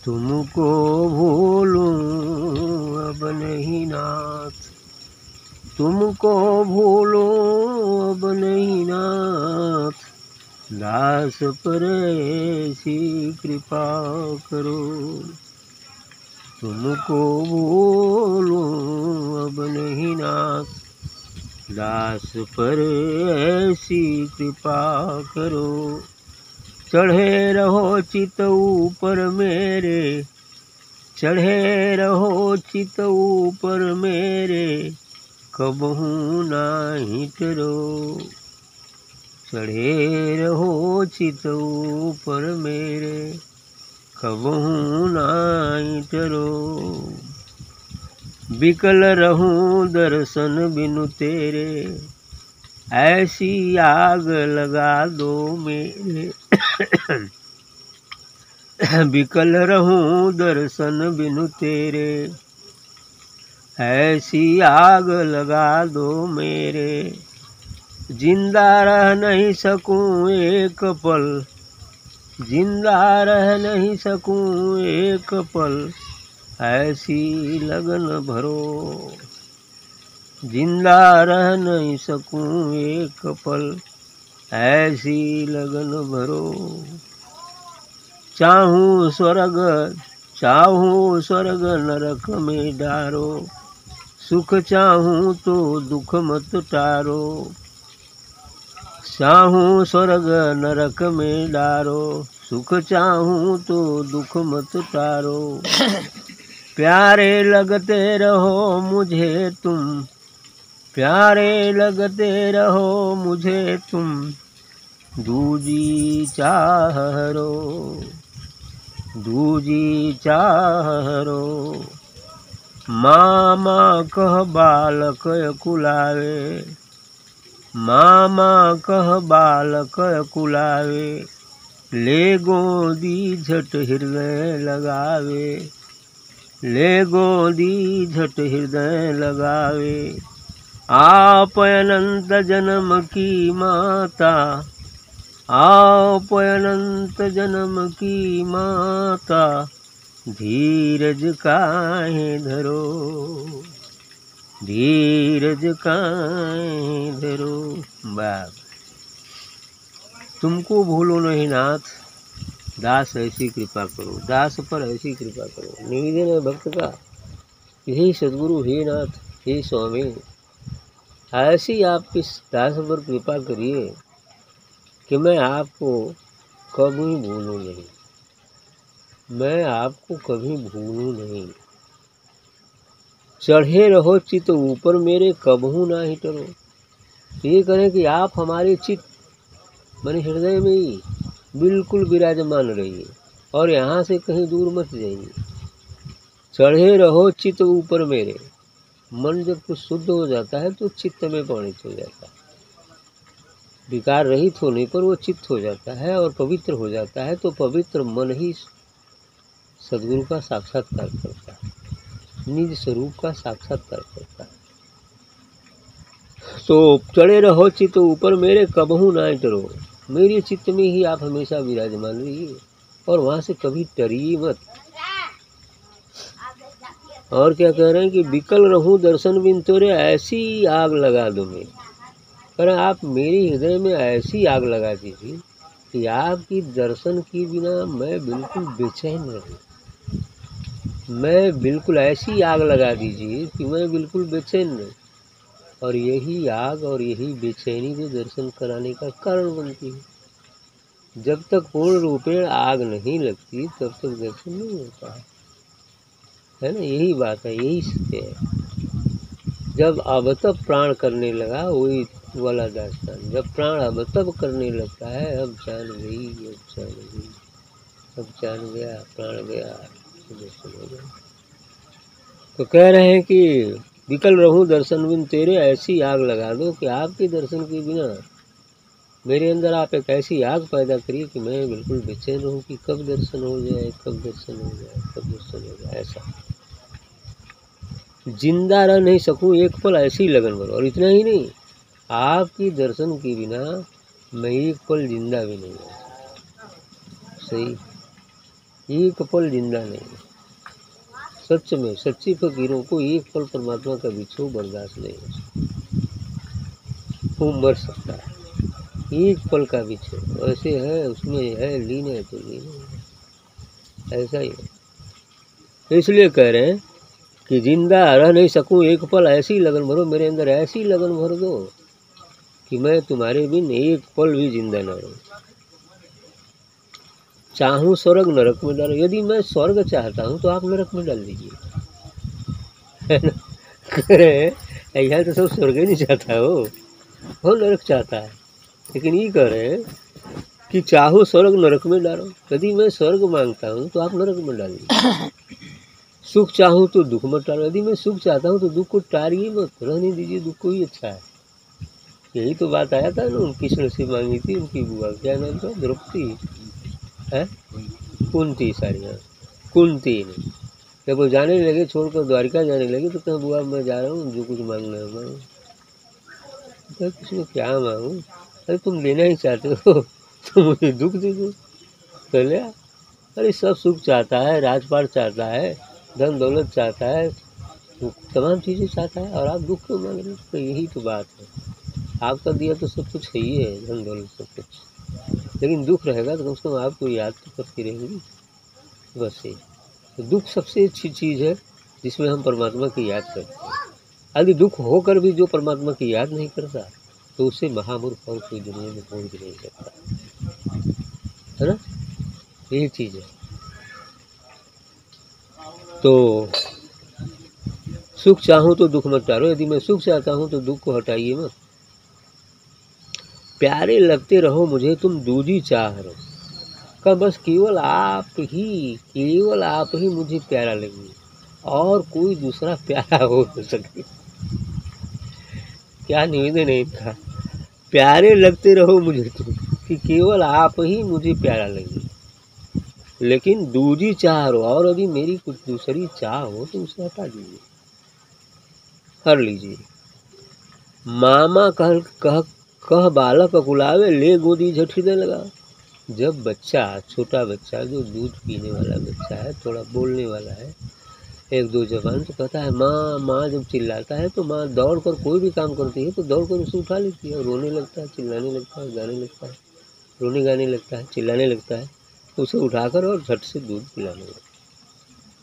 तुमको भूलूं अब नहीं नाथ, तुमको भूलूं अब नहीं नाथ, दास पर ऐसी कृपा करो। तुमको भूलूं अब नहीं नाथ, दास पर ऐसी कृपा करो। चढ़े रहो चित ऊपर मेरे, चढ़े रहो चित ऊपर मेरे, कबहू नाही डरो। चढ़े रहो चित ऊपर मेरे, कबहू नाही डरो। बिकल रहूं दर्शन बिनु तेरे, ऐसी आग लगा दो मेरे। बिकल रहूं दर्शन बिनु तेरे, ऐसी आग लगा दो मेरे। जिंदा रह नहीं सकूं एक पल, जिंदा रह नहीं सकूं एक पल, ऐसी लगन भरो। जिंदा रह नहीं सकूं एक पल, ऐसी लगन भरो। चाहूं स्वर्ग, चाहूं स्वर्ग नरक में डारो, सुख चाहूं तो दुख मत टारो। चाहूं स्वर्ग नरक में डारो, सुख चाहूं तो दुख मत टारो। प्यारे लगते रहो मुझे तुम, प्यारे लगते रहो मुझे तुम, दूजी चाहरो, दूजी चाहरो। मामा कह बालक कुलावे, मामा कह बालक कुलावे, ले गोदी झट हृदय लगावे, ले गोदी झट हृदय लगावे। आप अनंत जन्म की माता, आप अनंत जन्म की माता, धीरज काहे धरो, धीरज काहे धरो। बाप तुमको भूलो नहीं नाथ, दास ऐसी कृपा करो, दास पर ऐसी कृपा करो। निवेदन है भक्त का, हे सद्गुरु, हे नाथ, हे स्वामी, ऐसी आप इस दास पर कृपा करिए कि मैं आपको कभी भूलूं नहीं, मैं आपको कभी भूलूं नहीं। चढ़े रहो चित ऊपर मेरे, कबहू ना ही टरो। ये करें कि आप हमारे चित माने हृदय में ही बिल्कुल विराजमान रहिए और यहाँ से कहीं दूर मत जाइए। चढ़े रहो चित ऊपर मेरे, मन जब कुछ शुद्ध हो जाता है तो चित्त में परिणित हो जाता है, विकार रहित होने पर वो चित्त हो जाता है और पवित्र हो जाता है। तो पवित्र मन ही सद्गुरु का साक्षात्कार करता है, निज स्वरूप का साक्षात्कार करता है। तो चढ़े रहो चित्त ऊपर मेरे, कबहू ना डरो। मेरे चित्त में ही आप हमेशा विराजमान रहिए और वहां से कभी डरिए मत। और क्या कह रहे हैं कि विकल रहूं दर्शन बिन तोरे, ऐसी आग लगा दो मेरी। कह रहे आप मेरे हृदय में ऐसी आग लगा दीजिए कि आपकी दर्शन के बिना मैं बिल्कुल बेचैन रहूं। मैं बिल्कुल ऐसी आग लगा दीजिए कि मैं बिल्कुल बेचैन रहूं। और यही आग और यही बेचैनी जो दर्शन कराने का कारण बनती है। जब तक पूर्ण रूपेण आग नहीं लगती तब तक दर्शन नहीं होता है ना। यही बात है, यही सत्य है। जब अब तब प्राण करने लगा, वही वाला दास्तान। जब प्राण अब तब करने लगता है, अब जान गई, अब जान गई, अब जान गया, प्राण गया, दर्शन हो गया। तो कह रहे हैं कि विकल रहूं दर्शन बिन तेरे, ऐसी आग लगा दो कि आपके दर्शन के बिना मेरे अंदर आप एक ऐसी आग पैदा करिए कि मैं बिल्कुल बेचैन रहूं कि कब दर्शन हो जाए, कब दर्शन हो जाए, कब दर्शन हो जाए। ऐसा जिंदा रह नहीं सकूं एक पल, ऐसी लगन भरो। और इतना ही नहीं, आपकी दर्शन के बिना मैं एक पल जिंदा भी नहीं रह सकता। सही, एक पल जिंदा नहीं। सच में सच्ची फकीरों को एक पल परमात्मा का विक्षोभ बर्दाश्त नहीं हो सकता। वो मर सकता है, एक पल का विक्षोभ ऐसे है, उसमें है लीन है तो लीन है, ऐसा ही है। इसलिए कह रहे हैं कि जिंदा रह नहीं सकूं एक पल, ऐसी लगन भरो मेरे अंदर, ऐसी लगन भर दो कि मैं तुम्हारे बिन एक पल भी जिंदा न रहूं। चाहूं स्वर्ग नरक में डालो, यदि मैं स्वर्ग चाहता हूं तो आप नरक में डाल दीजिए, है ना। कह रहे हैं ऐसा तो सब स्वर्ग ही नहीं चाहता हो, वो नरक चाहता है। लेकिन ये कह रहे हैं कि चाहो स्वर्ग नरक में डालो, यदि मैं स्वर्ग मांगता हूँ तो आप नरक में डालिए। सुख चाहूँ तो दुख मत टालो, यदि मैं सुख चाहता हूँ तो दुख को टारिए मत, रहने दीजिए, दुख को ही अच्छा है। यही तो बात आया था ना, कृष्ण से मांगी थी उनकी बुआ, क्या नाम था, द्रौपदी है, कुंती, सारी हाँ कुंती ने। जब वो जाने लगे, छोड़कर द्वारिका जाने लगे, तो कहा बुआ मैं जा रहा हूँ, जो कुछ मांगना है मांगो। किसी क्या मांगू, अरे तुम लेना ही चाहते हो तो मुझे दुख दे दो, कर लिया। अरे सब सुख चाहता है, राजपाट चाहता है, धन दौलत चाहता है, तमाम चीज़ें चाहता है, और आप दुख क्यों मांग रहे हो। तो यही तो बात है, आपका दिया तो सब कुछ है ही है, धन दौलत सब कुछ, लेकिन दुख रहेगा तो कम से कम आपको याद तो करती रहेंगी, बस ये। तो दुख सबसे अच्छी चीज़ है जिसमें हम परमात्मा की याद करते हैं। यदि दुख होकर भी जो परमात्मा की याद नहीं करता तो उससे महामूर्ख और कोई दुनिया में पहुंच नहीं सकता, है ना। यही चीज़ है। तो सुख चाहूँ तो दुख मत टालो, यदि मैं सुख चाहता हूँ तो दुख को हटाइए मत। प्यारे लगते रहो मुझे तुम दूजी चाह रहो, का बस केवल आप ही मुझे प्यारा लगे, और कोई दूसरा प्यारा हो न सके। क्या निवेदन है इनका, प्यारे लगते रहो मुझे तुम, कि केवल आप ही मुझे प्यारा लगे, लेकिन दूजी चाह रहो, और यदि मेरी कुछ दूसरी चाह हो तो उसे हटा दीजिए, कर लीजिए। मामा कह कह कह बालक अकुलावे, ले गोदी झटने लगा। जब बच्चा, छोटा बच्चा जो दूध पीने वाला बच्चा है, थोड़ा बोलने वाला है, एक दो जबान, तो कहता है माँ माँ, जब चिल्लाता है तो माँ दौड़ कर कोई भी काम करती है तो दौड़ कर उसे उठा लेती है, रोने लगता है, चिल्लाने लगता है, गाने लगता है, रोने गाने लगता है, चिल्लाने लगता है, तो उसे उठाकर और झट से दूध पिलाने लगता है।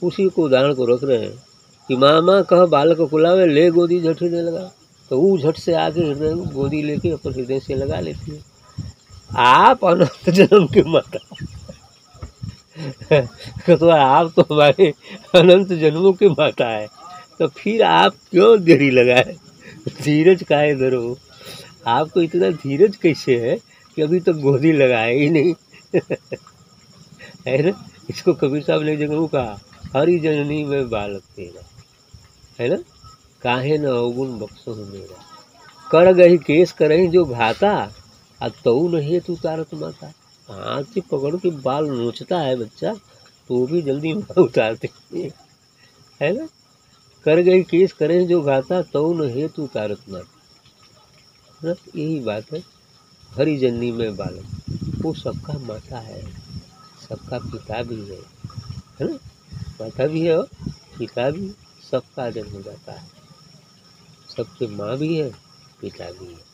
उसी को उदाहरण को रख रहे हैं कि मामा कह बालक कुलावे, ले गोदी झटने लगा, तो वो झट से आके हृदय में गोदी लेके अपन हृदय से लगा लेती है। आप अनंत जन्म के माता तो आप तो हमारे अनंत जन्मों के माता है, तो फिर आप क्यों देरी लगाए, धीरज काहे धरो। आपको इतना धीरज कैसे है कि अभी तक गोदी लगाए ही नहीं है ना। इसको कबीर साहब ने जगह कहा, हरि जननी में बालक तेरा, है ना, काहे न अवगुण बख्शो मेरा, कर गही केस करही जो घाता, अब तऊ नहीं तू तारत माता। हाथ से पकड़ के बाल नोचता है बच्चा तो भी जल्दी माँ उतारते है ना। कर गई केस करें जो घाता, तऊ न हेतु तारत माता, यही बात है। हरि जननी में बालक, वो सबका माता है, सबका पिता भी है ना, माता भी है और पिता भी, सबका जन्मदाता है, सबके माँ भी है, पिता भी है।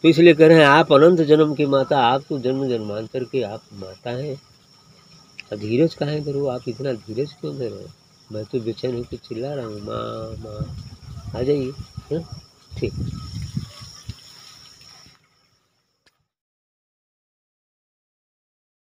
तो इसलिए कह रहे हैं आप अनंत जन्म की माता, आप तो जन्म जन्मांतर के आप माता हैं। धीरज काहे करो, आप इतना धीरज क्यों धर रहे हो, मैं तो बेचैन होकर चिल्ला रहा हूँ माँ माँ, आ जाइए, ठीक।